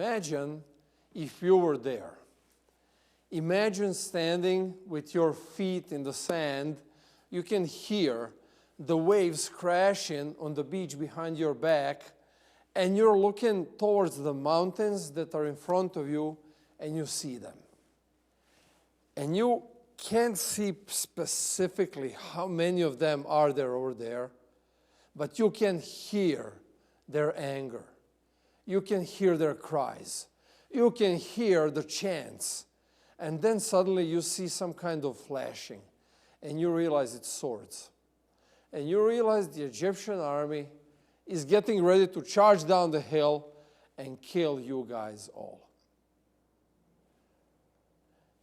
Imagine if you were there. Imagine standing with your feet in the sand. You can hear the waves crashing on the beach behind your back, and you're looking towards the mountains that are in front of you, and you see them. And you can't see specifically how many of them are there over there, but you can hear their anger. You can hear their cries. You can hear the chants. And then suddenly you see some kind of flashing, and you realize it's swords. And you realize the Egyptian army is getting ready to charge down the hill and kill you guys all.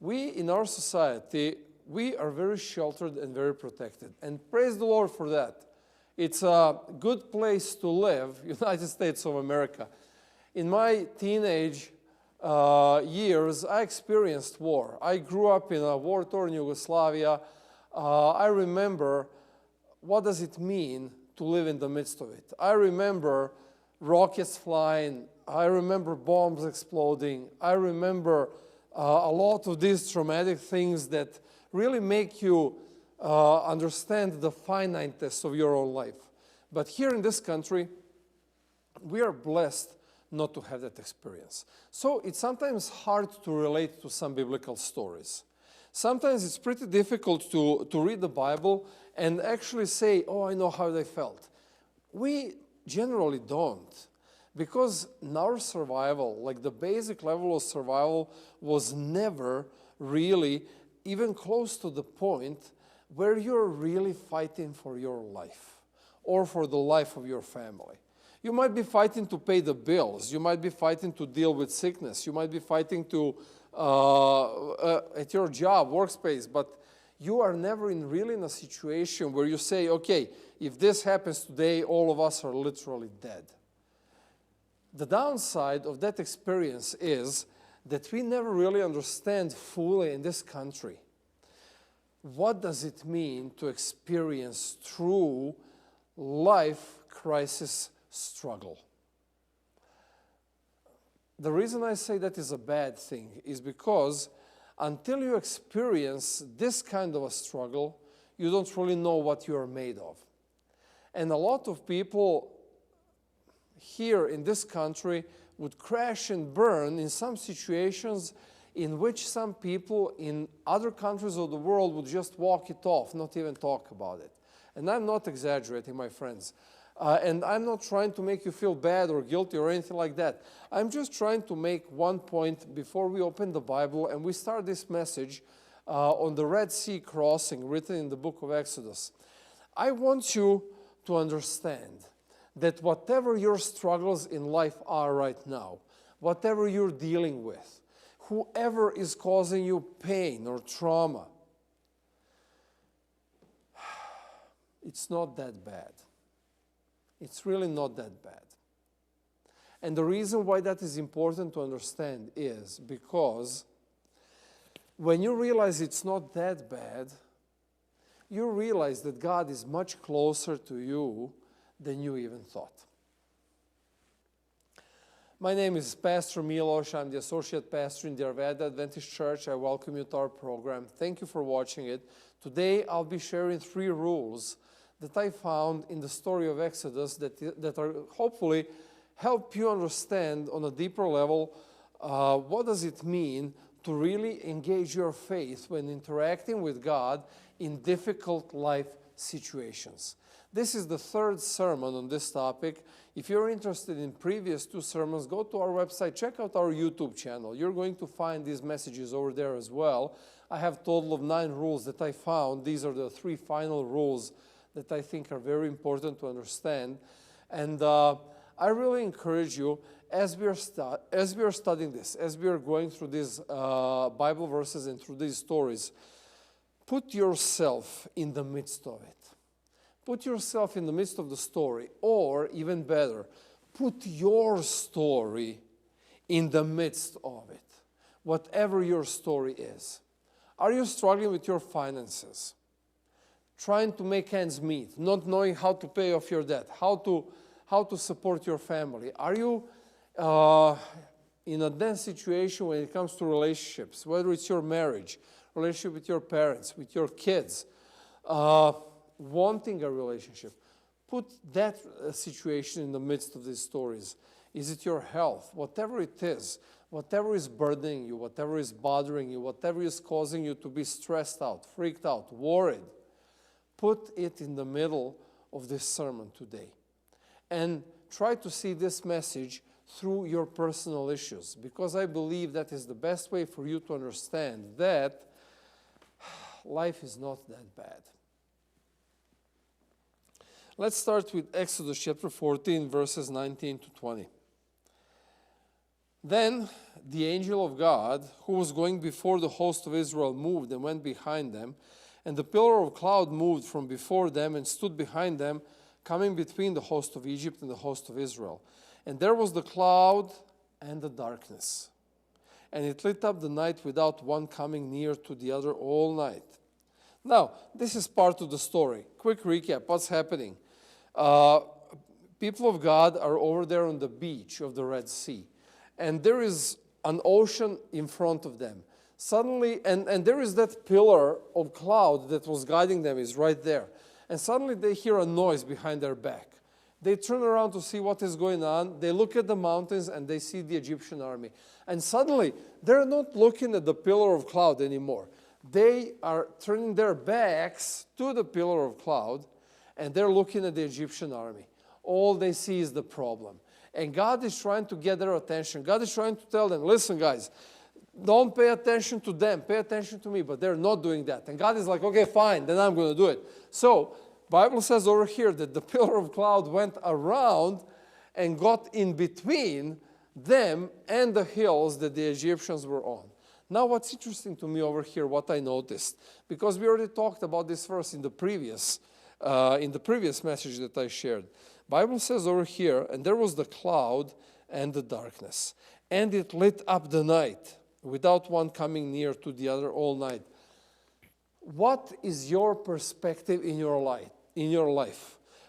We, in our society, we are very sheltered and very protected. And praise the Lord for that. It's a good place to live, United States of America. In my teenage years, I experienced war. I grew up in a war-torn Yugoslavia. I remember what does it mean to live in the midst of it. I remember rockets flying. I remember bombs exploding. I remember a lot of these traumatic things that really make you understand the finiteness of your own life. But here in this country, we are blessed not to have that experience. So it's sometimes hard to relate to some biblical stories. Sometimes it's pretty difficult to read the Bible and actually say, oh, I know how they felt. We generally don't, because our survival, like the basic level of survival, was never really even close to the point where you're really fighting for your life or for the life of your family. You might be fighting to pay the bills. You might be fighting to deal with sickness. You might be fighting to at your job, workspace, but you are never really in a situation where you say, okay, if this happens today, all of us are literally dead. The downside of that experience is that we never really understand fully in this country what does it mean to experience true life crisis struggle. The reason I say that is a bad thing is because until you experience this kind of a struggle, you don't really know what you are made of. And a lot of people here in this country would crash and burn in some situations in which some people in other countries of the world would just walk it off, not even talk about it. And I'm not exaggerating, my friends. And I'm not trying to make you feel bad or guilty or anything like that. I'm just trying to make one point before we open the Bible and we start this message on the Red Sea crossing written in the book of Exodus. I want you to understand that whatever your struggles in life are right now, whatever you're dealing with, whoever is causing you pain or trauma, it's not that bad. It's really not that bad. And the reason why that is important to understand is because when you realize it's not that bad, you realize that God is much closer to you than you even thought. My name is Pastor Milos. I'm the Associate Pastor in the Arvada Adventist Church. I welcome you to our program. Thank you for watching it. Today I'll be sharing 3 rules that I found in the story of Exodus that are hopefully help you understand on a deeper level what does it mean to really engage your faith when interacting with God in difficult life situations. This is the 3rd sermon on this topic. If you're interested in previous 2 sermons, go to our website, check out our YouTube channel. You're going to find these messages over there as well. I have a total of 9 rules that I found. These are the 3 final rules that I think are very important to understand. And I really encourage you, as we are studying this, as we are going through these Bible verses and through these stories, put yourself in the midst of it. Put yourself in the midst of the story, or even better, put your story in the midst of it, whatever your story is. Are you struggling with your finances? Trying to make ends meet, not knowing how to pay off your debt, how to support your family? Are you in a dense situation when it comes to relationships, whether it's your marriage, relationship with your parents, with your kids, wanting a relationship, put that situation in the midst of these stories. Is it your health? Whatever it is, whatever is burdening you, whatever is bothering you, whatever is causing you to be stressed out, freaked out, worried, put it in the middle of this sermon today. And try to see this message through your personal issues, because I believe that is the best way for you to understand that life is not that bad. Let's start with Exodus chapter 14, verses 19 to 20. Then the angel of God, who was going before the host of Israel, moved and went behind them, and the pillar of cloud moved from before them and stood behind them, coming between the host of Egypt and the host of Israel. And there was the cloud and the darkness, and it lit up the night without one coming near to the other all night. Now, this is part of the story. Quick recap, what's happening? People of God are over there on the beach of the Red Sea, and there is an ocean in front of them. Suddenly, and there is that pillar of cloud that was guiding them is right there. And suddenly they hear a noise behind their back. They turn around to see what is going on. They look at the mountains and they see the Egyptian army. And suddenly, they're not looking at the pillar of cloud anymore. They are turning their backs to the pillar of cloud, and they're looking at the Egyptian army. All they see is the problem. And God is trying to get their attention. God is trying to tell them, listen, guys, don't pay attention to them. Pay attention to me. But they're not doing that. And God is like, okay, fine, then I'm going to do it. So, Bible says over here that the pillar of cloud went around and got in between them and the hills that the Egyptians were on. Now, what's interesting to me over here, what I noticed, because we already talked about this verse in the previous message that I shared. Bible says over here, and there was the cloud and the darkness, and it lit up the night without one coming near to the other all night. What is your perspective in your life?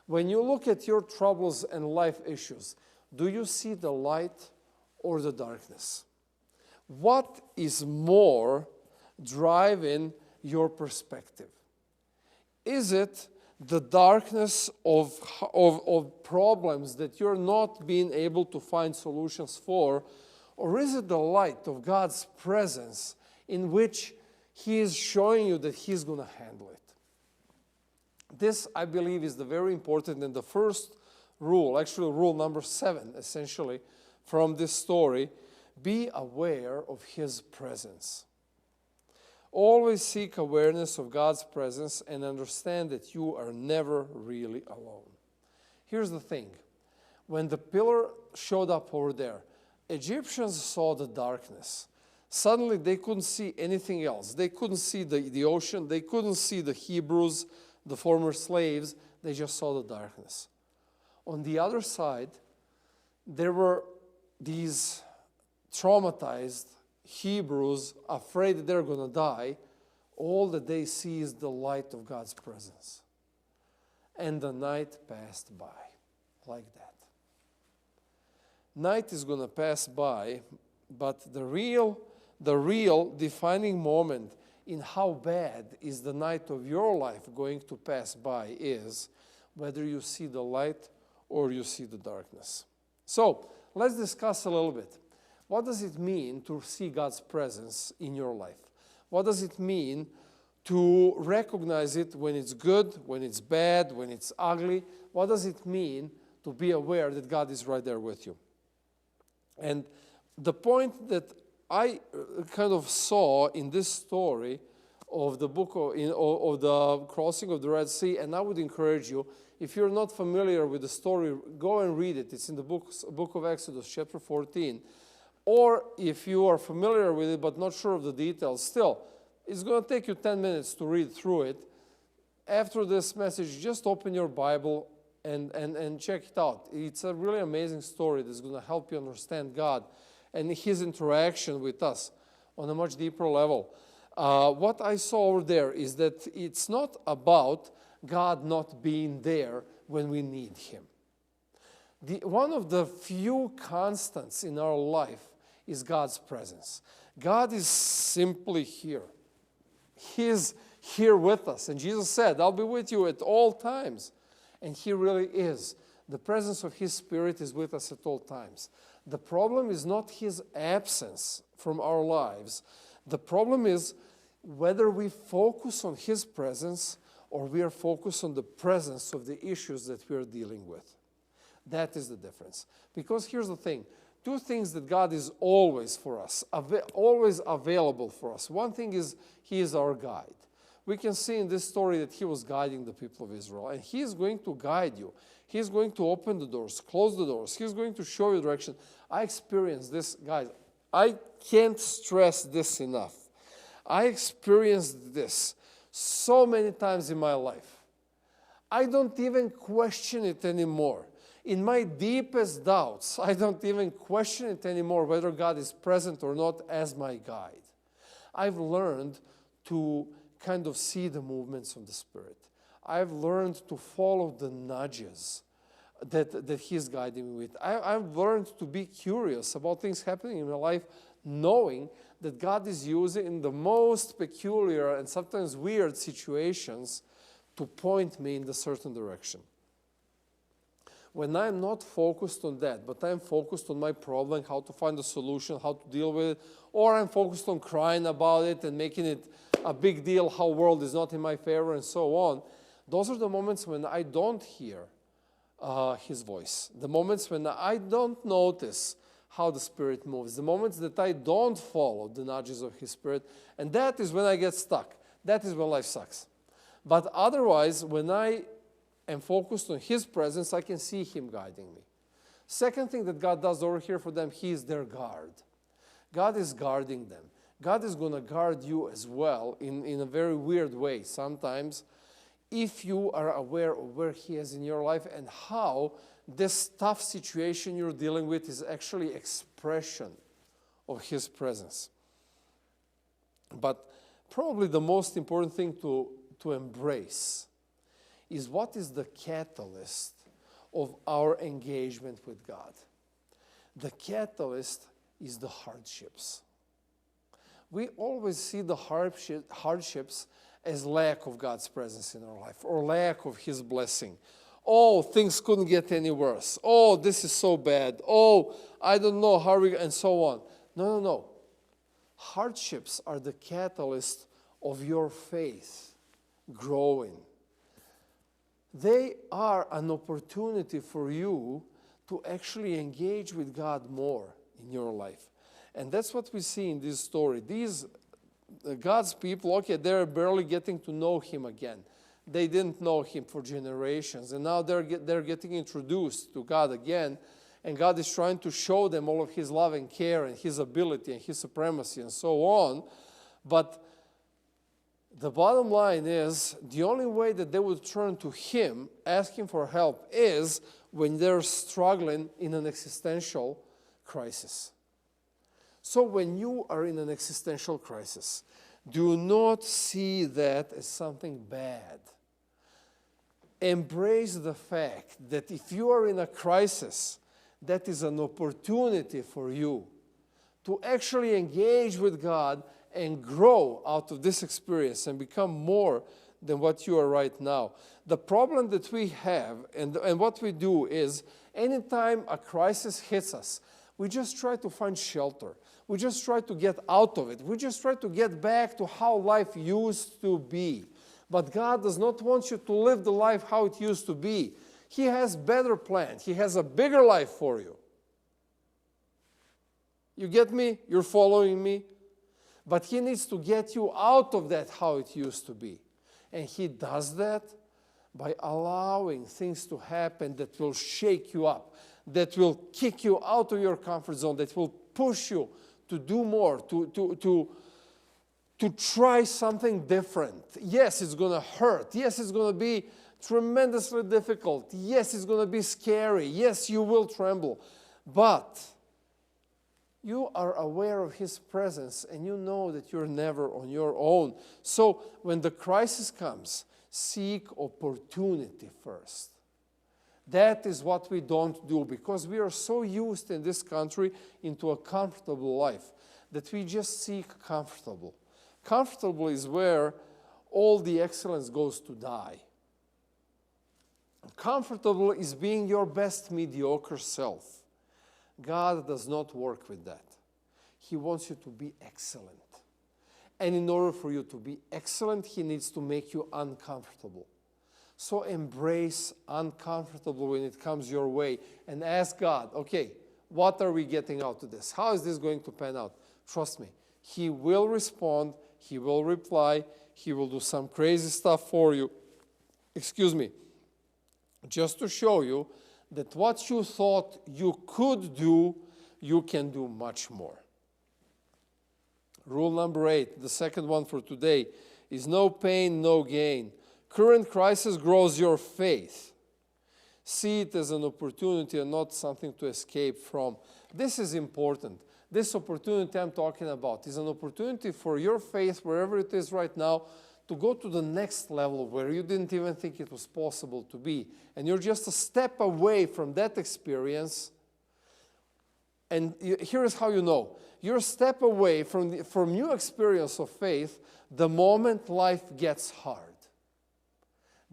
When you look at your troubles and life issues, do you see the light or the darkness? What is more driving your perspective? Is it the darkness of problems that you're not being able to find solutions for, or is it the light of God's presence in which He is showing you that He's going to handle it? This, I believe, is the very important and the first rule, actually rule number 7, essentially, from this story. Be aware of His presence. Always seek awareness of God's presence and understand that you are never really alone. Here's the thing. When the pillar showed up over there, Egyptians saw the darkness. Suddenly they couldn't see anything else. They couldn't see the ocean. They couldn't see the Hebrews, the former slaves. They just saw the darkness. On the other side, there were these traumatized Hebrews, afraid that they're going to die. All that they see is the light of God's presence. And the night passed by like that. Night is going to pass by, but the real defining moment in how bad is the night of your life going to pass by is whether you see the light or you see the darkness. So, let's discuss a little bit. What does it mean to see God's presence in your life? What does it mean to recognize it when it's good, when it's bad, when it's ugly? What does it mean to be aware that God is right there with you? And the point that I kind of saw in this story of the book of the crossing of the Red Sea, and I would encourage you, if you're not familiar with the story, go and read it. It's in the book of Exodus, chapter 14. Or if you are familiar with it but not sure of the details, still, it's going to take you 10 minutes to read through it. After this message, just open your Bible and check it out. It's a really amazing story that's going to help you understand God and His interaction with us on a much deeper level. What I saw over there is that it's not about God not being there when we need Him. One of the few constants in our life is God's presence. God is simply here. He is here with us. And Jesus said, I'll be with you at all times. And He really is. The presence of His Spirit is with us at all times. The problem is not His absence from our lives. The problem is whether we focus on His presence or we are focused on the presence of the issues that we are dealing with. That is the difference. Because here's the thing. Two things that God is always for us, always available for us. One thing is He is our guide. We can see in this story that He was guiding the people of Israel. And He is going to guide you. He is going to open the doors, close the doors. He's going to show you direction. I experienced this, guys. I can't stress this enough. I experienced this so many times in my life. I don't even question it anymore. In my deepest doubts, I don't even question it anymore whether God is present or not as my guide. I've learned to kind of see the movements of the Spirit. I've learned to follow the nudges that He's guiding me with. I've learned to be curious about things happening in my life, knowing that God is using in the most peculiar and sometimes weird situations to point me in a certain direction. When I'm not focused on that, but I'm focused on my problem, how to find a solution, how to deal with it, or I'm focused on crying about it and making it a big deal, how the world is not in my favor and so on, those are the moments when I don't hear His voice. The moments when I don't notice how the Spirit moves. The moments that I don't follow the nudges of His Spirit. And that is when I get stuck. That is when life sucks. But otherwise, when I am focused on His presence, I can see Him guiding me. Second thing that God does over here for them, He is their guard. God is guarding them. God is going to guard you as well in a very weird way sometimes, if you are aware of where He is in your life and how this tough situation you're dealing with is actually expression of His presence. But probably the most important thing to embrace is what is the catalyst of our engagement with God. The catalyst is the hardships. We always see the hardships as lack of God's presence in our life or lack of His blessing. Oh, things couldn't get any worse. Oh, this is so bad. Oh, I don't know how and so on. No. Hardships are the catalyst of your faith growing. They are an opportunity for you to actually engage with God more in your life. And that's what we see in this story. These God's people, okay, they're barely getting to know Him again. They didn't know Him for generations. And now they're getting introduced to God again. And God is trying to show them all of His love and care and His ability and His supremacy and so on. But the bottom line is the only way that they would turn to Him, asking for help, is when they're struggling in an existential crisis. So when you are in an existential crisis, do not see that as something bad. Embrace the fact that if you are in a crisis, that is an opportunity for you to actually engage with God and grow out of this experience and become more than what you are right now. The problem that we have and what we do is anytime a crisis hits us, we just try to find shelter. We just try to get out of it. We just try to get back to how life used to be. But God does not want you to live the life how it used to be. He has better plans. He has a bigger life for you. You get me? You're following me? But He needs to get you out of that how it used to be. And He does that by allowing things to happen that will shake you up, that will kick you out of your comfort zone, that will push you to do more, to try something different. Yes, it's going to hurt. Yes, it's going to be tremendously difficult. Yes, it's going to be scary. Yes, you will tremble. But you are aware of His presence and you know that you're never on your own. So when the crisis comes, seek opportunity first. That is what we don't do, because we are so used in this country into a comfortable life that we just seek comfortable. Comfortable is where all the excellence goes to die. Comfortable is being your best mediocre self. God does not work with that. He wants you to be excellent. And in order for you to be excellent, He needs to make you uncomfortable. So embrace uncomfortable when it comes your way and ask God, okay, what are we getting out of this? How is this going to pan out? Trust me, He will respond, He will reply, He will do some crazy stuff for you. Excuse me. Just to show you that what you thought you could do, you can do much more. Rule number 8, the second one for today, is no pain, no gain. Current crisis grows your faith. See it as an opportunity and not something to escape from. This is important. This opportunity I'm talking about is an opportunity for your faith, wherever it is right now, to go to the next level where you didn't even think it was possible to be. And you're just a step away from that experience. And here is how you know. You're a step away from your experience of faith the moment life gets hard.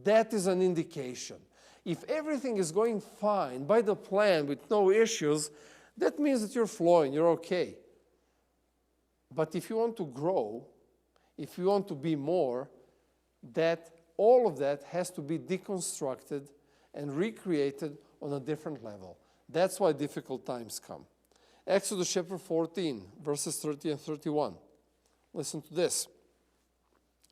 That is an indication. If everything is going fine by the plan with no issues, that means that you're flowing, you're okay. But if you want to grow, if you want to be more, that all of that has to be deconstructed and recreated on a different level. That's why difficult times come. Exodus chapter 14, verses 30 and 31. Listen to this.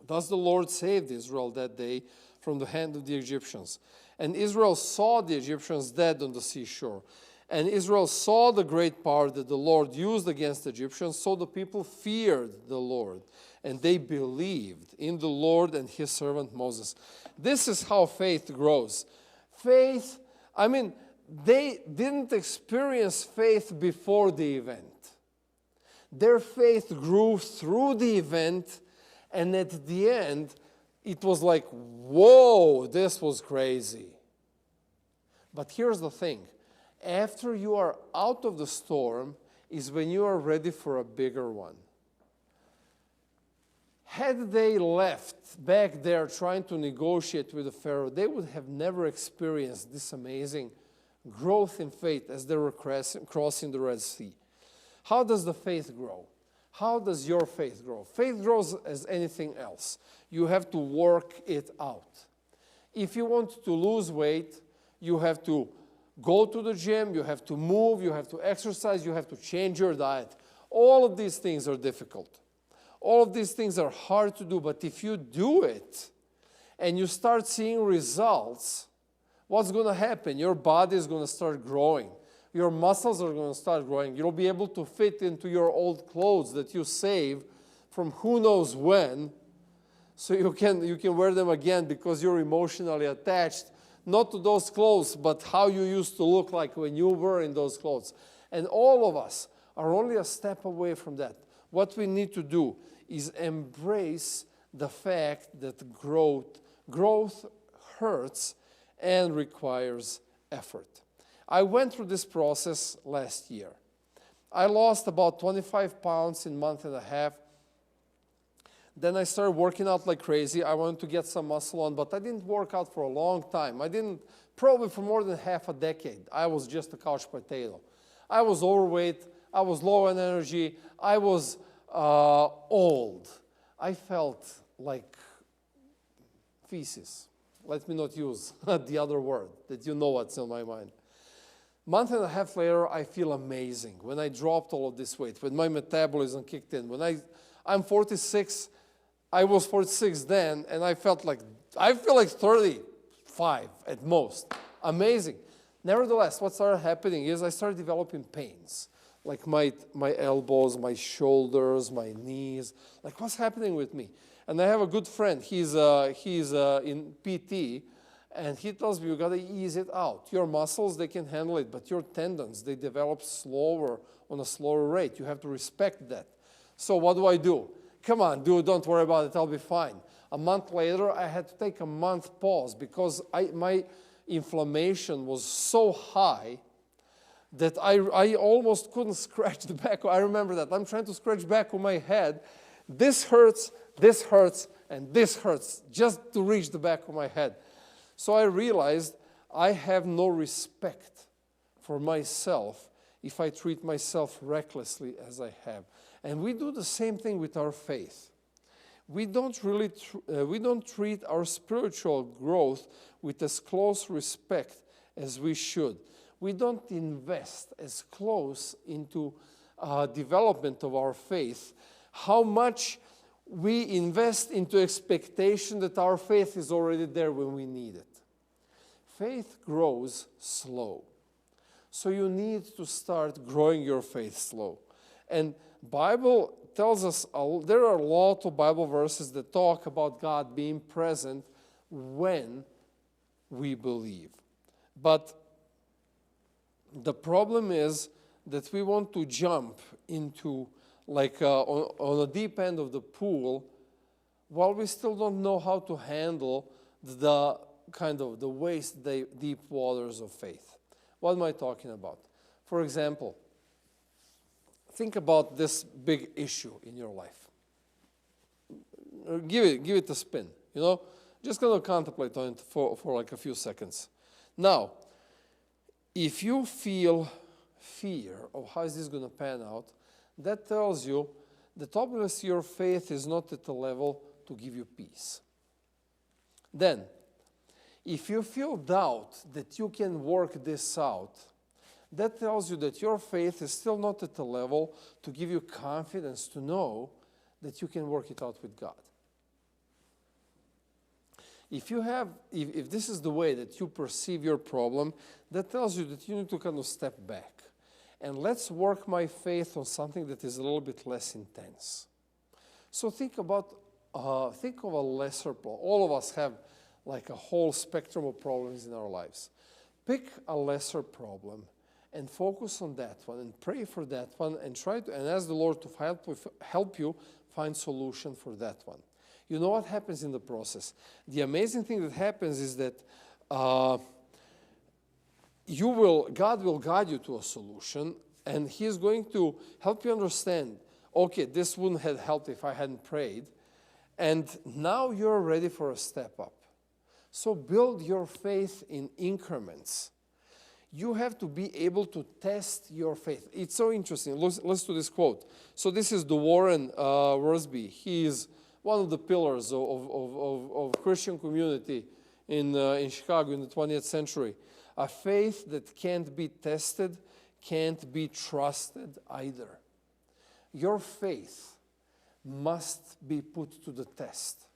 Thus the Lord saved Israel that day from the hand of the Egyptians. And Israel saw the Egyptians dead on the seashore. And Israel saw the great power that the Lord used against the Egyptians, so the people feared the Lord. And they believed in the Lord and His servant Moses. This is how faith grows. Faith, they didn't experience faith before the event. Their faith grew through the event, and at the end, it was like, whoa, this was crazy. But here's the thing. After you are out of the storm is when you are ready for a bigger one. Had they left back there trying to negotiate with the Pharaoh, they would have never experienced this amazing growth in faith as they were crossing the Red Sea. How does the faith grow? How does your faith grow? Faith grows as anything else. You have to work it out. If you want to lose weight, you have to go to the gym, you have to move, you have to exercise, you have to change your diet. All of these things are difficult. All of these things are hard to do, but if you do it and you start seeing results, what's going to happen? Your body is going to start growing. Your muscles are going to start growing. You'll be able to fit into your old clothes that you save from who knows when, so you can wear them again because you're emotionally attached, not to those clothes, but how you used to look like when you were in those clothes. And all of us are only a step away from that. What we need to do is embrace the fact that growth hurts and requires effort. I went through this process last year. I lost about 25 pounds in a month and a half. Then I started working out like crazy. I wanted to get some muscle on, but I didn't work out for a long time. Probably for more than half a decade. I was just a couch potato. I was overweight. I was low in energy. I was old. I felt like feces. Let me not use the other word, that you know what's on my mind. Month and a half later, I feel amazing. When I dropped all of this weight, when my metabolism kicked in, I'm 46, I was 46 then, and I feel like 35 at most. Amazing. Nevertheless, what started happening is I started developing pains, like my elbows, my shoulders, my knees. Like, what's happening with me? And I have a good friend. He's in PT, and he tells me, you got to ease it out. Your muscles, they can handle it, but your tendons, they develop slower, on a slower rate. You have to respect that. So what do? Come on, dude, don't worry about it. I'll be fine. A month later, I had to take a month pause because my inflammation was so high that I almost couldn't scratch the back. I remember that. I'm trying to scratch back of my head. This hurts, and this hurts, just to reach the back of my head. So I realized I have no respect for myself if I treat myself recklessly as I have. And we do the same thing with our faith. We don't treat our spiritual growth with as close respect as we should. We don't invest as close into development of our faith. How much we invest into expectation that our faith is already there when we need it. Faith grows slow. So you need to start growing your faith slow. And Bible tells us, there are a lot of Bible verses that talk about God being present when we believe. But the problem is that we want to jump into on the deep end of the pool while we still don't know how to handle the waist deep waters of faith. What am I talking about? For example, think about this big issue in your life. Give it a spin, Just going to contemplate on it for like a few seconds. Now, if you feel fear of how is this going to pan out, that tells you that obviously your faith is not at the level to give you peace. Then, if you feel doubt that you can work this out, that tells you that your faith is still not at the level to give you confidence to know that you can work it out with God. If this is the way that you perceive your problem, that tells you that you need to kind of step back. And let's work my faith on something that is a little bit less intense. So think of a lesser problem. All of us have like a whole spectrum of problems in our lives. Pick a lesser problem and focus on that one and pray for that one and and ask the Lord to help you find solution for that one. You know what happens in the process? The amazing thing that happens is that God will guide you to a solution, and He is going to help you understand, okay, this wouldn't have helped if I hadn't prayed, and now you're ready for a step up. So build your faith in increments. You have to be able to test your faith. It's so interesting. Listen to this quote. So this is Warren Wiersbe. He is one of the pillars of Christian community in Chicago in the 20th century. A faith that can't be tested can't be trusted either. Your faith must be put to the test.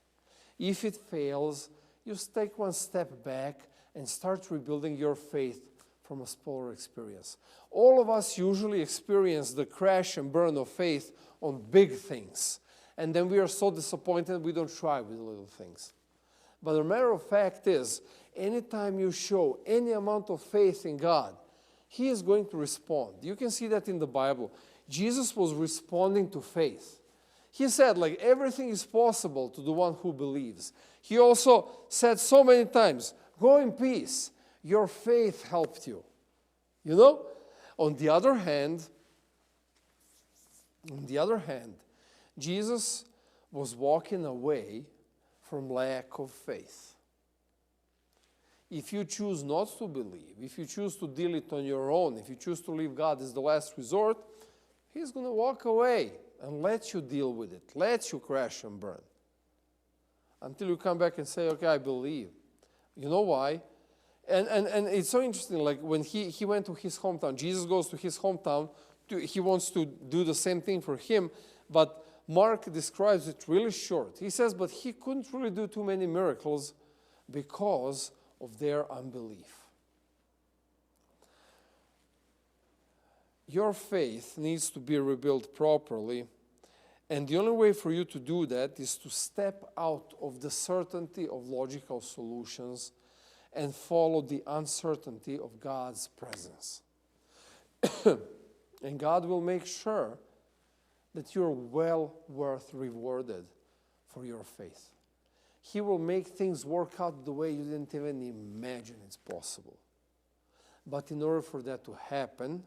If it fails, you take one step back and start rebuilding your faith from a smaller experience. All of us usually experience the crash and burn of faith on big things. And then we are so disappointed we don't try with little things. But the matter of fact is, anytime you show any amount of faith in God, He is going to respond. You can see that in the Bible. Jesus was responding to faith. He said, everything is possible to the one who believes. He also said so many times, go in peace. Your faith helped you. On the other hand, Jesus was walking away from lack of faith. If you choose not to believe, if you choose to deal it on your own, if you choose to leave God as the last resort, He's going to walk away and let you deal with it, let you crash and burn. Until you come back and say, okay, I believe. You know why? And it's so interesting, when he went to his hometown, Jesus goes to his hometown, he wants to do the same thing for him, but Mark describes it really short. He says, but he couldn't really do too many miracles because of their unbelief. Your faith needs to be rebuilt properly, and the only way for you to do that is to step out of the certainty of logical solutions and follow the uncertainty of God's presence. And God will make sure that you're well worth rewarded for your faith. He will make things work out the way you didn't even imagine it's possible. But in order for that to happen,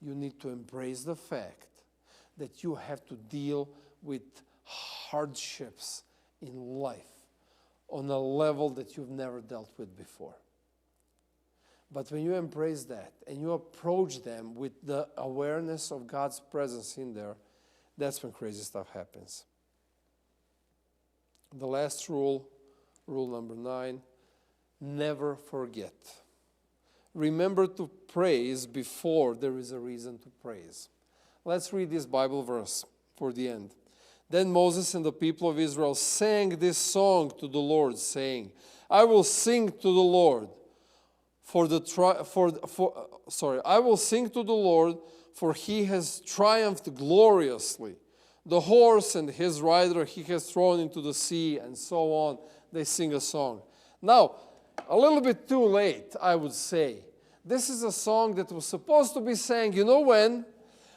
you need to embrace the fact that you have to deal with hardships in life on a level that you've never dealt with before. But when you embrace that and you approach them with the awareness of God's presence in there, that's when crazy stuff happens. The last rule, rule number 9, never forget. Remember to praise before there is a reason to praise. Let's read this Bible verse for the end. Then Moses and the people of Israel sang this song to the Lord, saying, I will sing to the Lord I will sing to the Lord, for he has triumphed gloriously. The horse and his rider he has thrown into the sea, and so on. They sing a song. Now, a little bit too late, I would say. This is a song that was supposed to be sang, you know when?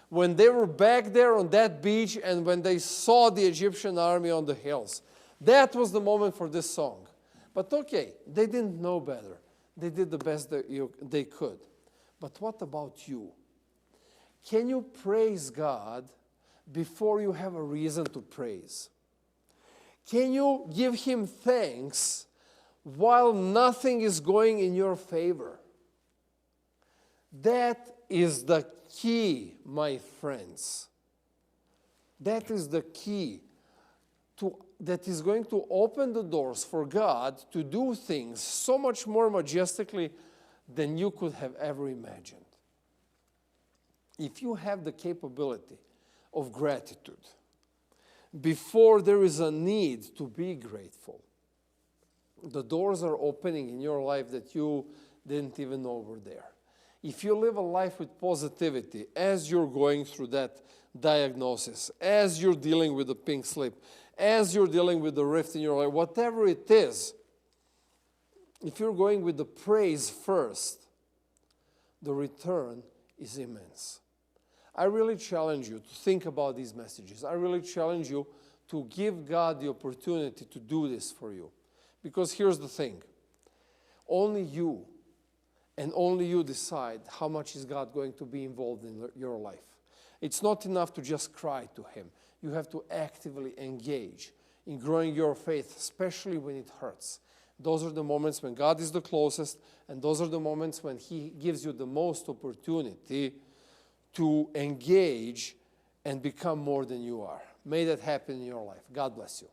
When they were back there on that beach and when they saw the Egyptian army on the hills. That was the moment for this song. But okay, they didn't know better. They did the best they could. But what about you? Can you praise God before you have a reason to praise? Can you give Him thanks while nothing is going in your favor? That is the key, my friends. That is the key that is going to open the doors for God to do things so much more majestically than you could have ever imagined. If you have the capability of gratitude before there is a need to be grateful, the doors are opening in your life that you didn't even know were there. If you live a life with positivity as you're going through that diagnosis, as you're dealing with the pink slip, as you're dealing with the rift in your life, whatever it is, if you're going with the praise first, the return is immense. I really challenge you to think about these messages. I really challenge you to give God the opportunity to do this for you. Because here's the thing. Only you and only you decide how much is God going to be involved in your life. It's not enough to just cry to Him. You have to actively engage in growing your faith, especially when it hurts. Those are the moments when God is the closest, and those are the moments when He gives you the most opportunity to engage and become more than you are. May that happen in your life. God bless you.